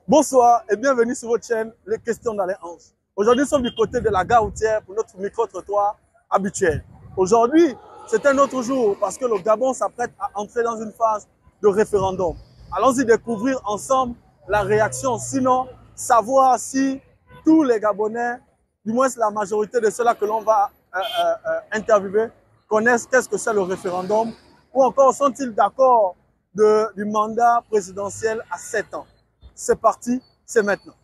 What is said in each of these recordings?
Bonsoir et bienvenue sur votre chaîne Les Questions dans les Hanches. Aujourd'hui, nous sommes du côté de la gare routière pour notre micro-trottoir habituel. Aujourd'hui, c'est un autre jour parce que le Gabon s'apprête à entrer dans une phase de référendum. Allons-y découvrir ensemble la réaction, sinon savoir si tous les Gabonais, du moins la majorité de ceux-là que l'on va interviewer, connaissent qu'est-ce que c'est le référendum ou encore sont-ils d'accord du mandat présidentiel à 7 ans. C'est parti, c'est maintenant.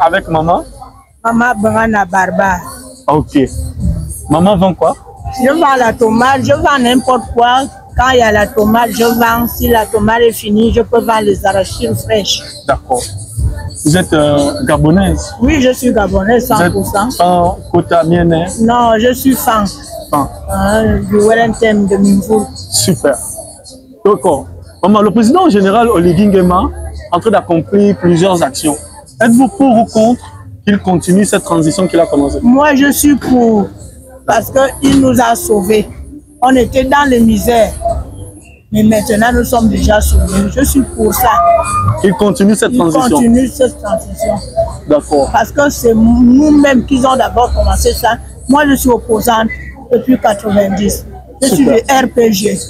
Avec maman? Maman vend la barba. Ok. Maman vend quoi? Je vends la tomate, je vends n'importe quoi. Quand il y a la tomate, je vends. Si la tomate est finie, je peux vendre les arachides fraîches. D'accord. Vous êtes gabonaise? Oui, je suis gabonaise 100%. Sans quota mienner? Non, je suis fan. Du Wellington de Minvoul. Super. D'accord. Maman, le président général Oligui Nguema est en train d'accomplir plusieurs actions. Êtes-vous pour ou contre qu'il continue cette transition qu'il a commencée? Moi, je suis pour, parce qu'il nous a sauvés. On était dans les misères, mais maintenant, nous sommes déjà sauvés. Je suis pour ça. Qu'il continue cette transition? Il continue cette transition. D'accord. Parce que c'est nous-mêmes qui ont d'abord commencé ça. Moi, je suis opposante depuis 90. Je suis du RPG,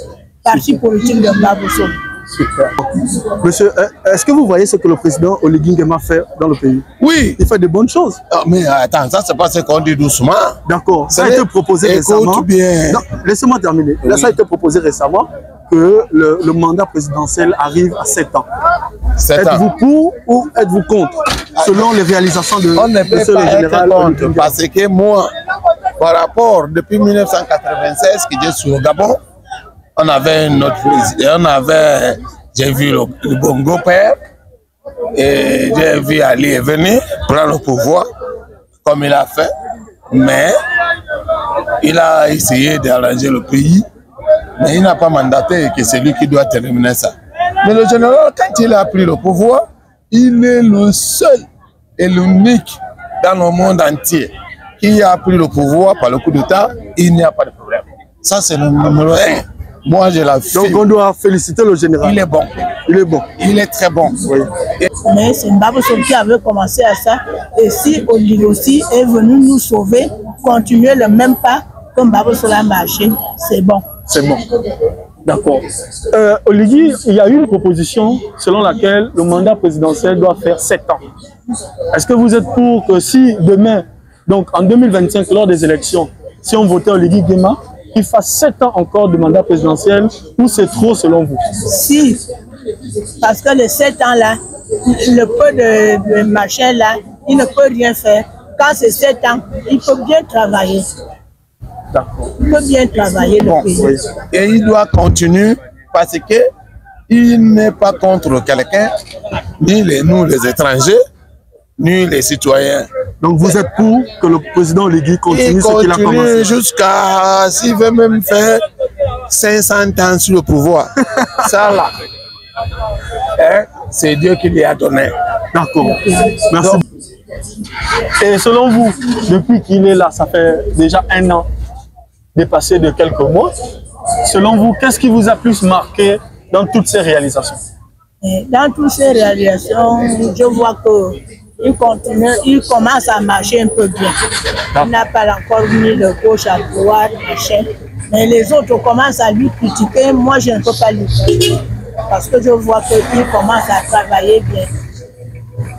parti politique de Baboso. Super. Monsieur, est-ce que vous voyez ce que le président Oligui Nguema fait dans le pays? Oui. Il fait de bonnes choses. Ah, mais attends, ça c'est pas ce qu'on dit doucement. D'accord. Ça a été proposé récemment. Bien. Laissez-moi terminer. Oui. Là, ça a été proposé récemment que le mandat présidentiel arrive à 7 ans. Êtes-vous pour ou êtes-vous contre, selon les réalisations de monsieur le général Oligui Nguema? Parce que moi, par rapport, depuis 1996 que je suis au Gabon, on avait notre président, j'ai vu le Bongo père, et j'ai vu Ali venir prendre le pouvoir, comme il a fait, mais il a essayé d'arranger le pays, mais il n'a pas mandaté que c'est lui qui doit terminer ça. Mais le général, quand il a pris le pouvoir, il est le seul et l'unique dans le monde entier qui a pris le pouvoir par le coup d'État, il n'y a pas de problème. Ça, c'est le numéro 1. Moi, je l'ai fait. Donc, on doit féliciter le général. Il est bon. Il est bon. Il est très bon. Oui. Mais c'est Baboso qui avait commencé à ça. Et si Oligui aussi est venu nous sauver, continuer le même pas comme Baboso l'a marché, c'est bon. C'est bon. D'accord. Oligui, il y a eu une proposition selon laquelle le mandat présidentiel doit faire 7 ans. Est-ce que vous êtes pour que si demain, donc en 2025, lors des élections, si on votait Oligui Nguema, il fasse 7 ans encore de mandat présidentiel, ou c'est trop selon vous? Si, parce que les 7 ans-là, le peu de machin-là, il ne peut rien faire. Quand c'est 7 ans, il peut bien travailler. D'accord. Il peut bien travailler le pays. Oui. Et il doit continuer parce qu'il n'est pas contre quelqu'un, ni nous les étrangers, ni les citoyens. Donc vous êtes pour que le président Oligui continue ce qu'il a commencé? Jusqu'à, s'il veut même faire 500 ans sur le pouvoir. Ça là, hein, c'est Dieu qui lui a donné. D'accord. Merci. Donc, et selon vous, depuis qu'il est là, ça fait déjà 1 an, dépassé de quelques mois, selon vous, qu'est-ce qui vous a plus marqué dans toutes ces réalisations? Dans toutes ces réalisations, je vois que il commence à marcher un peu bien. Il n'a pas encore mis de gauche à droite, machin. Mais les autres commencent à lui critiquer. Moi, je ne peux pas lui critiquer. Parce que je vois qu'il commence à travailler bien.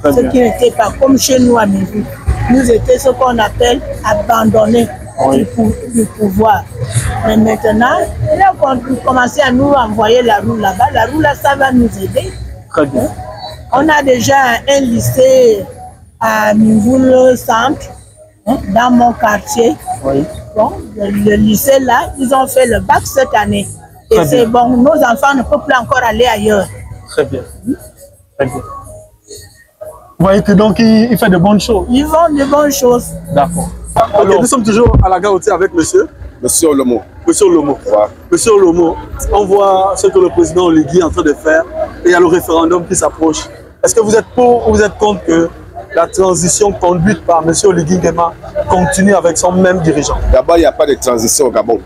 Ce qui n'était pas comme chez nous à Minvoul. Nous étions ce qu'on appelle abandonnés du pouvoir. Mais maintenant, il a commencé à nous envoyer la roue là-bas. La roue là, ça va nous aider. Très bien. On a déjà un lycée à Minvoul Centre, dans mon quartier. Oui. Bon, le lycée là, ils ont fait le bac cette année. Et c'est bon, nos enfants ne peuvent plus encore aller ailleurs. Très bien. Très bien. Vous voyez que donc il fait de bonnes choses. Ils font de bonnes choses. D'accord. Alors, nous sommes toujours à la gare routière avec monsieur. Monsieur Olomo. Monsieur Olomo. Ouais. Monsieur Olomo, on voit ce que le président Oligui est en train de faire et il y a le référendum qui s'approche. Est-ce que vous êtes pour ou vous êtes contre que la transition conduite par monsieur Oligui Nguema continue avec son même dirigeant? D'abord, il n'y a pas de transition au Gabon.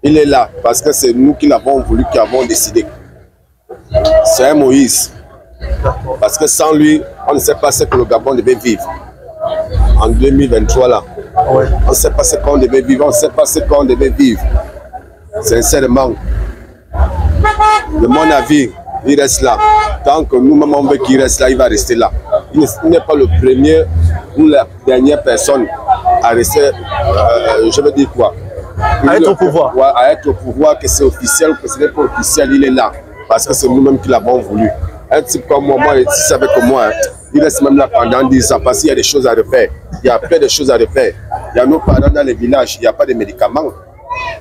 Il est là parce que c'est nous qui l'avons voulu, qui avons décidé. C'est un Moïse. Parce que sans lui, on ne sait pas ce que le Gabon devait vivre. En 2023, là. Ouais. On ne sait pas ce qu'on devait vivre, on ne sait pas ce qu'on devait vivre. Sincèrement. De mon avis, il reste là. Tant que nous-mêmes on veut qu'il reste là, il va rester là. Il n'est pas le premier ou la dernière personne à rester, je veux dire quoi? À être au pouvoir. Ouais, à être au pouvoir, que c'est officiel ou que ce n'est pas officiel, il est là. Parce que c'est nous-mêmes qui l'avons voulu. Un type comme moi, si c'est avec moi, il reste même là pendant 10 ans parce qu'il y a des choses à refaire. Il y a plein de choses à refaire. Il y a nos parents dans les villages, il n'y a pas de médicaments.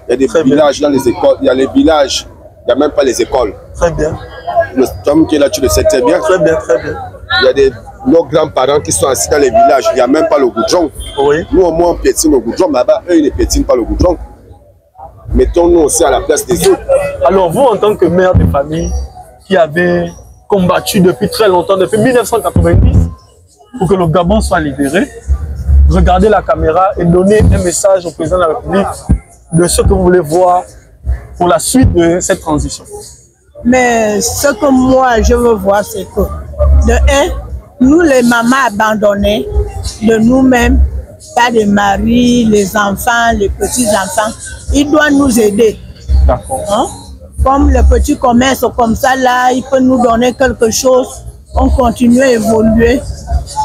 Il y a des villages dans les écoles, il y a les villages, il n'y a même pas les écoles. Très bien. Le homme qui est là, tu le sais très bien. Très bien, très bien. Il y a nos grands-parents qui sont assis dans les villages, il n'y a même pas le goudron. Oui. Nous, au moins, on piétine le goudron, mais là-bas, eux, ils ne piétinent pas le goudron. Mettons-nous aussi à la place des autres. Alors, vous, en tant que mère de famille, qui avez combattu depuis très longtemps, depuis 1990, pour que le Gabon soit libéré, regardez la caméra et donnez un message au président de la République de ce que vous voulez voir pour la suite de cette transition. Mais ce que moi, je veux voir, c'est que, de un, nous, les mamans abandonnées de nous-mêmes, pas de mari, les enfants, les petits-enfants, ils doivent nous aider. D'accord. Hein? Comme le petit commerce comme ça, là, il peut nous donner quelque chose, on continue à évoluer,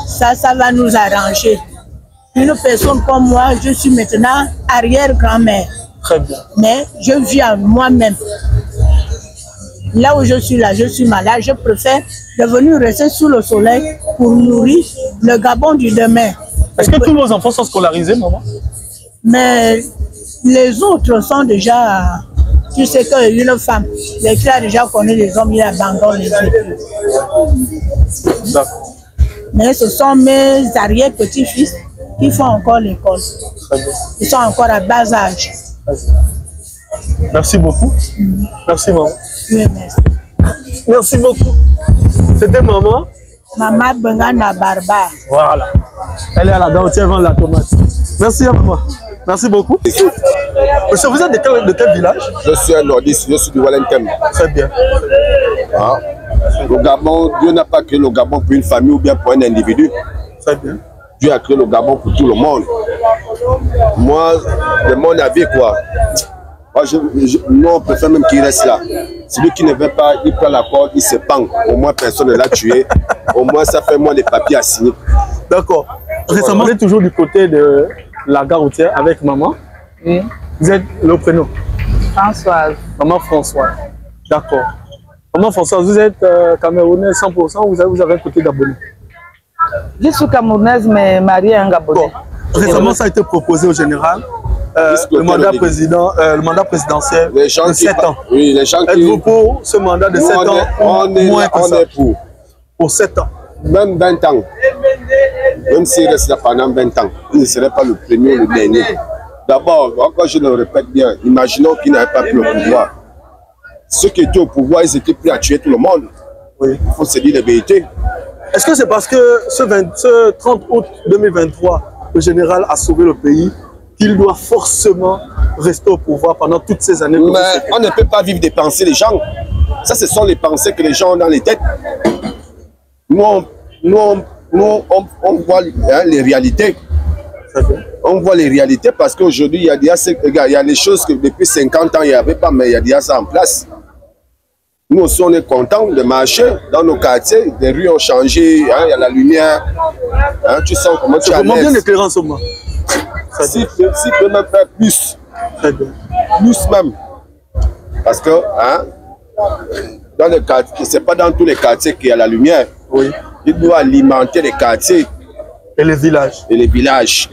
ça va nous arranger. Une personne comme moi, je suis maintenant arrière-grand-mère. Très bien. Mais je vis à moi-même. Là où je suis là, je suis malade, je préfère devenir rester sous le soleil pour nourrir le Gabon du demain. Est-ce que tous vos enfants sont scolarisés, maman? Mais les autres sont déjà... Tu sais qu'une femme, qui a déjà connu les hommes, il abandonne les études. D'accord. Mais ce sont mes arrière-petits-fils qui font encore l'école. Ils sont encore à bas âge. Merci beaucoup. Merci, maman. Oui, merci. Merci beaucoup. C'était maman? Maman Bengana Barba. Voilà. Elle est à la dentière, vend la tomate. Merci à maman. Merci beaucoup. Monsieur, vous êtes de quel village? Je suis un nordiste, je suis du Wellington. Très bien. Ah. Le Gabon, Dieu n'a pas créé le Gabon pour une famille ou bien pour un individu. Très bien. Dieu a créé le Gabon pour tout le monde. Moi, de mon avis, quoi. Moi, nous, on préfère même qu'il reste là. Celui qui ne veut pas, il prend la corde, il se pend. Au moins, personne ne l'a tué. Au moins, ça fait moins de papiers à signer. D'accord. Récemment, vous êtes toujours du côté de la gare routière avec maman. Oui. Vous êtes le prénom? Françoise. Maman Françoise. D'accord. Maman Françoise, vous êtes camerounaise 100% ou vous avez un côté gabonais? Je suis camerounaise, mais mariée à un Gabonais. Bon. Récemment, ça a été proposé au général. Le mandat présidentiel de 7 ans. Oui, les gens qui... Êtes-vous pour ce mandat de 7 ans on est pour 7 ans. Même 20 ans. Même s'il reste là pendant 20 ans, il ne serait pas le premier ou le dernier. D'abord, encore je le répète bien, imaginons qu'il n'avait pas pris le pouvoir. Ceux qui étaient au pouvoir, ils étaient prêts à tuer tout le monde. Oui. Il faut se dire la vérité. Est-ce que c'est parce que ce 30 août 2023, le général a sauvé le pays, qu'il doit forcément rester au pouvoir pendant toutes ces années? Mais on ne peut pas vivre des pensées des gens. Ça, ce sont les pensées que les gens ont dans les têtes. Nous, on voit les réalités. On voit les réalités parce qu'aujourd'hui, il y a des choses que depuis 50 ans, il n'y avait pas, mais il y a déjà ça en place. Nous aussi, on est contents de marcher dans nos quartiers. Les rues ont changé, hein, il y a la lumière. Hein, tu sens comment tu as l'aise. Combien d'éclairants en ce moment? Si peut même faire plus. Plus même. Parce que, hein, dans les quartiers, c'est pas dans tous les quartiers qu'il y a la lumière. Oui. Il doit alimenter les quartiers. Et les villages. Et les villages.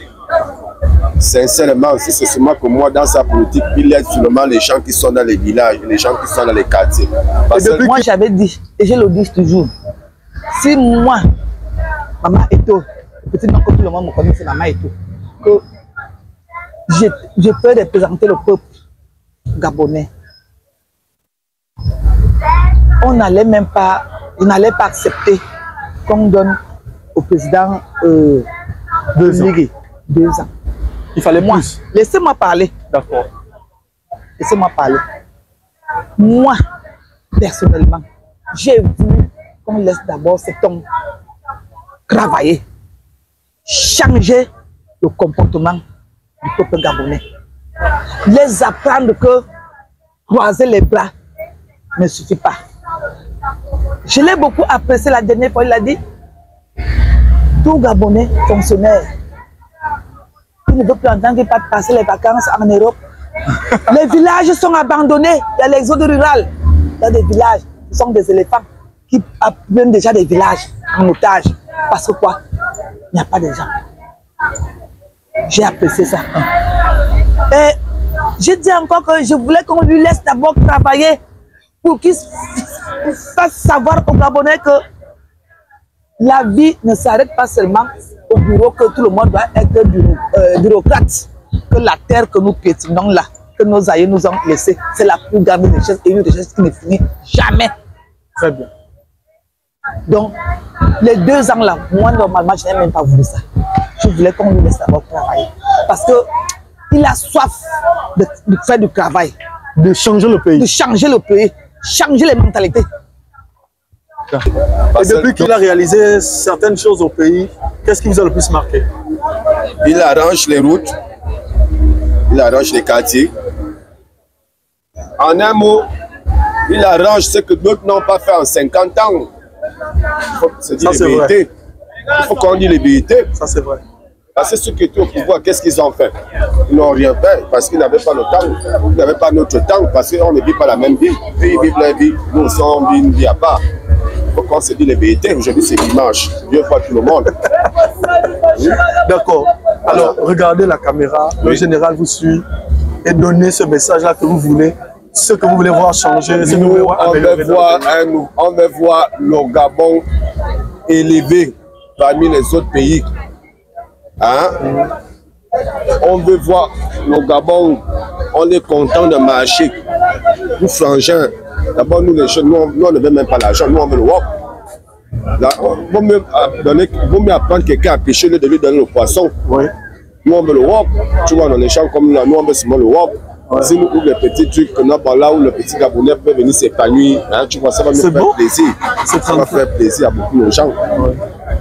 sincèrement, si c'est seulement que moi, dans sa politique, il aide seulement les gens qui sont dans les villages, les gens qui sont dans les quartiers. Moi, j'avais dit, et je le dis toujours, si moi, Maman Eto, petit nom que tout le monde me connaît, c'est Maman Eto, que je peux représenter le peuple gabonais, on n'allait même pas, on n'allait pas accepter qu'on donne au président 2 ans. Il fallait plus. Laissez-moi parler. D'accord. Laissez-moi parler. Moi, personnellement, j'ai voulu qu'on laisse d'abord cet homme travailler, changer le comportement du peuple gabonais. Les apprendre que croiser les bras ne suffit pas. Je l'ai beaucoup apprécié la dernière fois, il a dit, tout Gabonais fonctionnaire qui ne veut plus entendre qu'il pas passer les vacances en Europe. Les villages sont abandonnés, il y a l'exode rural, il y a des villages, ce sont des éléphants qui prennent déjà des villages en otage. Parce que quoi? Il n'y a pas de gens. J'ai apprécié ça. Et je dis encore que je voulais qu'on lui laisse d'abord travailler pour qu'il fasse savoir aux Gabonais que la vie ne s'arrête pas seulement au bureau, que tout le monde doit être bureaucrate, que la terre que nous piétinons là, que nos aïeux nous ont laissée, c'est la plus grande richesse et une richesse qui ne finit jamais. Très bien. Donc, les 2 ans là, moi normalement, je n'ai même pas voulu ça. Je voulais qu'on lui laisse d'abord travailler. Parce qu'il a soif de faire du travail. De changer le pays. De changer le pays, changer les mentalités. Et depuis qu'il a réalisé certaines choses au pays, qu'est-ce qui vous a le plus marqué? Il arrange les routes, il arrange les quartiers. En un mot, il arrange ce que d'autres n'ont pas fait en 50 ans. Il faut se dire les vérités. Il faut qu'on dise les vérités. Ça, c'est vrai. Parce que ceux qui étaient au pouvoir, qu'est-ce qu'ils ont fait? Ils n'ont rien fait parce qu'ils n'avaient pas le temps. Ils n'avaient pas notre temps parce qu'on ne vit pas la même vie. Eux, ils vivent leur vie. Nous, on vit une vie à part. Il faut qu'on se dise les vérités. Aujourd'hui, c'est dimanche. Dieu voit tout le monde. Oui. D'accord. Alors, regardez la caméra. Oui. Le général vous suit et donnez ce message-là que vous voulez. Ce que vous voulez voir changer. Ce que vous voulez voir améliorer. On veut voir le Gabon élevé parmi les autres pays. Hein? On veut voir le Gabon, on est content de marcher. Nous frangins, d'abord nous les jeunes, nous on ne veut même pas l'argent, nous on veut le wok. Vaut mieux apprendre quelqu'un à pêcher de lui donner le poisson. Oui. Nous on veut le wok, tu vois dans les champs comme là, nous on veut seulement le wok. Ouais. Si nous ouvrons les petits trucs que nous par là où le petit Gabonais peut venir s'épanouir, hein, tu vois, ça va nous faire plaisir. Ça va faire plaisir à beaucoup de gens. Ouais.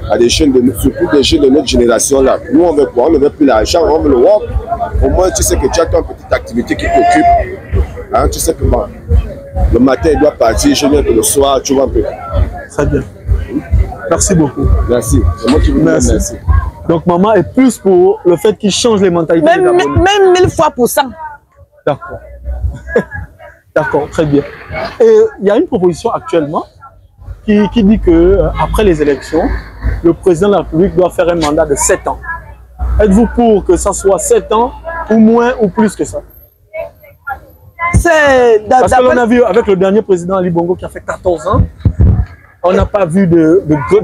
À des jeunes, surtout des jeunes de notre génération là. Nous on veut quoi? On ne veut plus l'argent, on veut le wok. Au moins tu sais que tu as ton petite activité qui t'occupe. Hein, tu sais que bon, le matin il doit partir, je viens que le soir, tu vois un peu. Très bien. Merci beaucoup. Merci. C'est moi qui vous remercie. Donc maman est plus pour le fait qu'il change les mentalités. Même 1000 fois pour 100. D'accord. D'accord, très bien. Et il y a une proposition actuellement qui dit que après les élections, le président de la République doit faire un mandat de 7 ans. Êtes-vous pour que ça soit 7 ans ou moins ou plus que ça? Parce que l'on a vu avec le dernier président Ali Bongo qui a fait 14 ans, on n'a pas vu de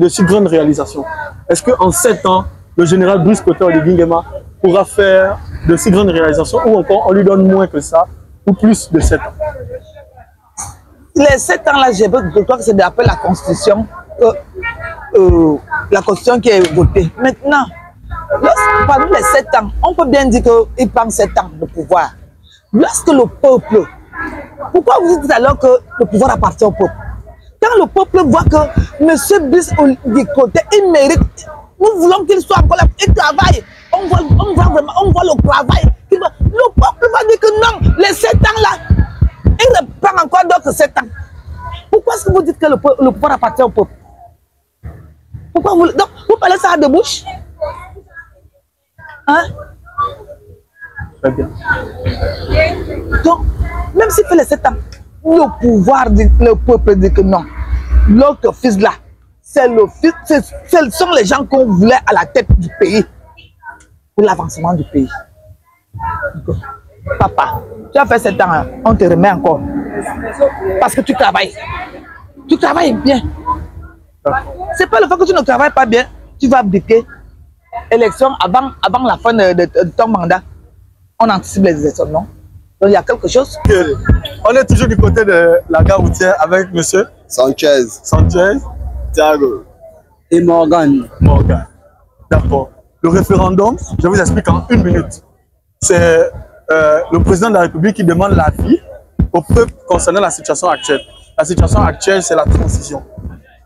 si grandes réalisations. Est-ce qu'en 7 ans, le général Brice Koto de Guingema pourra faire de si grandes réalisations ou encore on lui donne moins que ça ou plus de 7 ans? Les 7 ans là, je crois que c'est d'après la Constitution, la Constitution qui est votée. Maintenant, parmi les 7 ans, on peut bien dire qu'il prend 7 ans de pouvoir. Lorsque le peuple, pourquoi vous dites alors que le pouvoir appartient au peuple? Quand le peuple voit que M. Brice du côté, il mérite, nous voulons qu'il soit encore là, il travaille. On voit le travail. Le peuple va dire que non, les 7 ans là, il reprend encore d'autres 7 ans. Pourquoi est-ce que vous dites que le pouvoir appartient au peuple? Pourquoi vous... Donc, vous parlez ça de bouche? Hein? Très bien. Donc, même s'il fait les 7 ans, le pouvoir, le peuple dit que non. L'autre fils là, ce sont les gens qu'on voulait à la tête du pays pour l'avancement du pays. Papa, tu as fait 7 ans, on te remet encore. Parce que tu travailles. Tu travailles bien. C'est pas le fait que tu ne travailles pas bien, tu vas abdiquer. Élection avant la fin de ton mandat. On anticipe les élections, non? Donc il y a quelque chose. On est toujours du côté de la gare routière avec monsieur Sanchez. Thiago. Et Morgan. D'accord. Le référendum, je vous explique en 1 minute. C'est le président de la République qui demande l'avis au peuple concernant la situation actuelle. La situation actuelle, c'est la transition.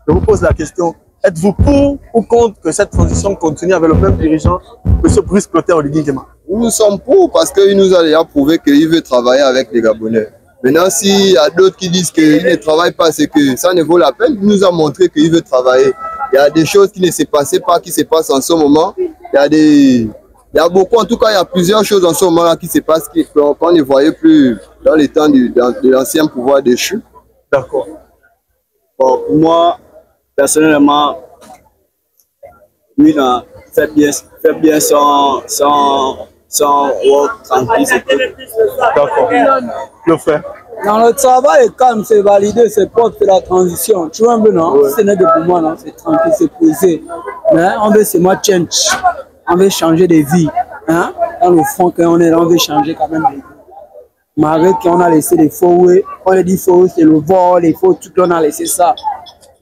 Je vous pose la question, êtes-vous pour ou contre que cette transition continue avec le même dirigeant, M. Brice Clotaire Oligui Nguema? Nous sommes pour parce qu'il nous a déjà prouvé qu'il veut travailler avec les Gabonais. Maintenant, s'il y a d'autres qui disent qu'il ne travaille pas, c'est que ça ne vaut la peine. Il nous a montré qu'il veut travailler. Il y a des choses qui ne se passaient pas, qui se passent en ce moment. Il y a beaucoup, en tout cas, il y a plusieurs choses en ce moment qui se passent qu'on ne voyait plus dans les temps de l'ancien pouvoir déchu. D'accord. Bon, pour moi, personnellement, lui, fait bien son work tranquille. D'accord. Le frère. Dans le travail, quand c'est validé, c'est propre, c'est la transition. Tu vois un peu, non? Ce n'est que pour moi, non? C'est tranquille, c'est posé. Mais on veut seulement change. On veut changer de vie. Hein? Dans le fond, qu'on est là, on veut changer quand même de vie. Malgré qu'on a laissé les faux, on a dit faux, c'est le vol, les faux, tout on a laissé ça.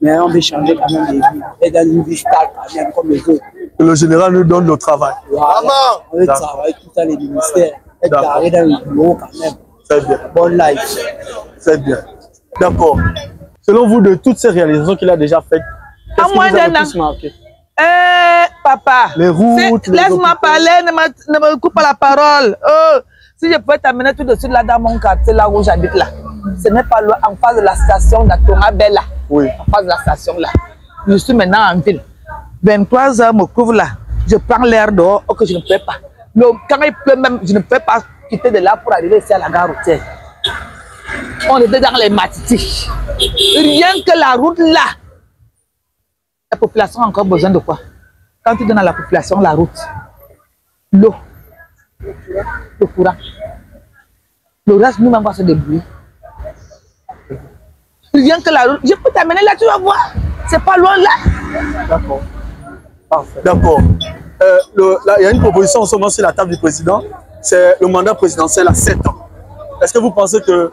Mais on veut changer quand même de vie. Et dans une vie stable quand même, comme les autres. Que le général nous donne le travail. Voilà. On veut travailler tout dans les ministères. Être carré dans le bureau quand même. C'est bien. Bonne life. C'est bien. D'accord. Selon vous, de toutes ces réalisations qu'il a déjà faites, qu'est-ce qui vous a le plus marqué? Papa, les routes, laisse-moi parler, ne me coupe pas la parole. Oh, si je peux t'amener tout de suite là dans mon quartier, là où j'habite là, ce n'est pas loin, en face de la station d'Atonga Bella. Oui. En face de la station là. Je suis maintenant en ville. 23 heures me couvre là. Je prends l'air dehors, que je ne peux pas. Mais quand il pleut même, je ne peux pas quitter de là pour arriver ici à la gare routière. On était dans les Matiti. Rien que la route là. La population a encore besoin de quoi? Quand tu donnes à la population la route, l'eau, le courant, le reste, nous-mêmes, on va se débrouiller. Rien que la route, je peux t'amener là, tu vas voir. C'est pas loin là. D'accord. Parfait. D'accord. Il y a une proposition en ce moment sur la table du président. C'est le mandat présidentiel à 7 ans. Est-ce que vous pensez que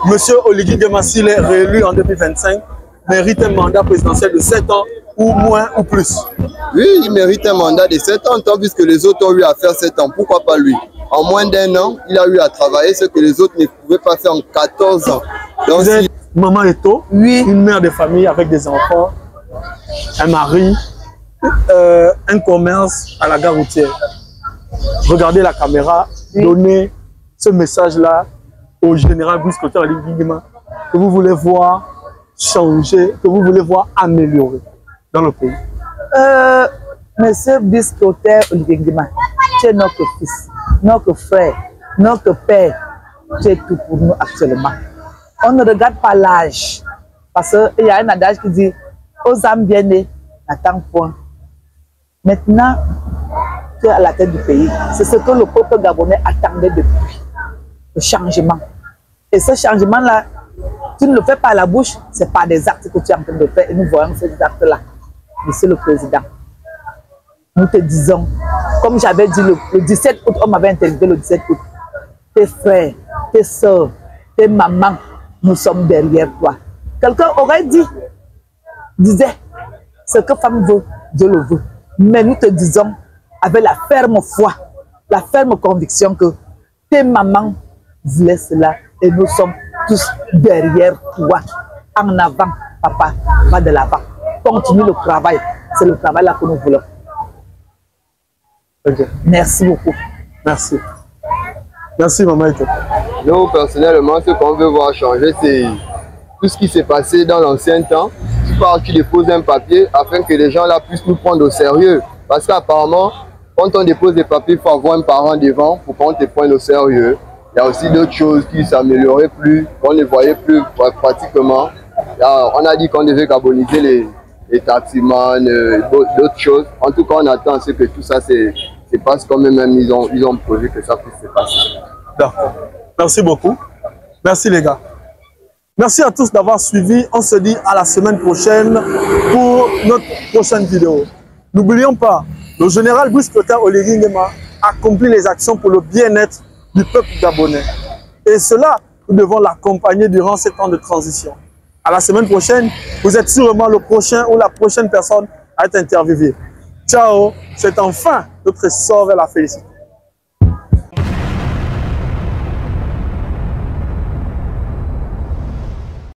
M. Oligui Nguema, s'il est réélu en 2025, mérite un mandat présidentiel de 7 ans ou moins ou plus? Oui, il mérite un mandat de 7 ans, tant puisque les autres ont eu à faire 7 ans. Pourquoi pas lui? En moins d'1 an, il a eu à travailler ce que les autres ne pouvaient pas faire en 14 ans. Donc, vous êtes maman Eto, oui. Une mère de famille avec des enfants, un mari, un commerce à la gare routière. Regardez la caméra, oui. Donnez ce message-là au général Brice Clotaire Oligui Nguema que vous voulez voir changer, que vous voulez voir améliorer dans le pays. Monsieur Brice Clotaire Oligui Nguema, tu es notre fils, notre frère, notre père. Tu es tout pour nous actuellement. On ne regarde pas l'âge. Parce qu'il y a un adage qui dit aux âmes bien nées, n'attends point. Maintenant, tu es à la tête du pays. C'est ce que le peuple gabonais attendait depuis. Le changement. Et ce changement-là, tu ne le fais pas à la bouche, c'est pas des actes que tu es en train de faire. Et nous voyons ces actes-là. Monsieur le Président, nous te disons, comme j'avais dit le 17 août, on m'avait interviewé le 17 août, tes frères, tes soeurs, tes mamans, nous sommes derrière toi. Quelqu'un aurait disait, ce que femme veut, Dieu le veut. Mais nous te disons, avec la ferme foi, la ferme conviction que tes mamans voulaient cela et nous sommes tous derrière toi. En avant, papa, va de l'avant. Continue le travail. C'est le travail là que nous voulons. Okay. Merci beaucoup. Merci. Merci, maman. Nous, personnellement, ce qu'on veut voir changer, c'est tout ce qui s'est passé dans l'ancien temps. Tu pars, tu déposes un papier afin que les gens là puissent nous prendre au sérieux. Parce qu'apparemment, quand on dépose des papiers, il faut avoir un parent devant pour qu'on te prenne au sérieux. Il y a aussi d'autres choses qui ne s'amélioraient plus, qu'on ne voyait plus pratiquement. On a dit qu'on devait carboniser les taximans, d'autres choses. En tout cas, on attend ce que tout ça je pense quand même ils ont prévu que ça puisse se passer. D'accord. Merci beaucoup. Merci les gars. Merci à tous d'avoir suivi. On se dit à la semaine prochaine pour notre prochaine vidéo. N'oublions pas, le général Brice Clotaire Oligui Nguema accomplit les actions pour le bien-être du peuple gabonais. Et cela, nous devons l'accompagner durant ces temps de transition. À la semaine prochaine, vous êtes sûrement le prochain ou la prochaine personne à être interviewée. Ciao, c'est enfin notre sort vers la félicité.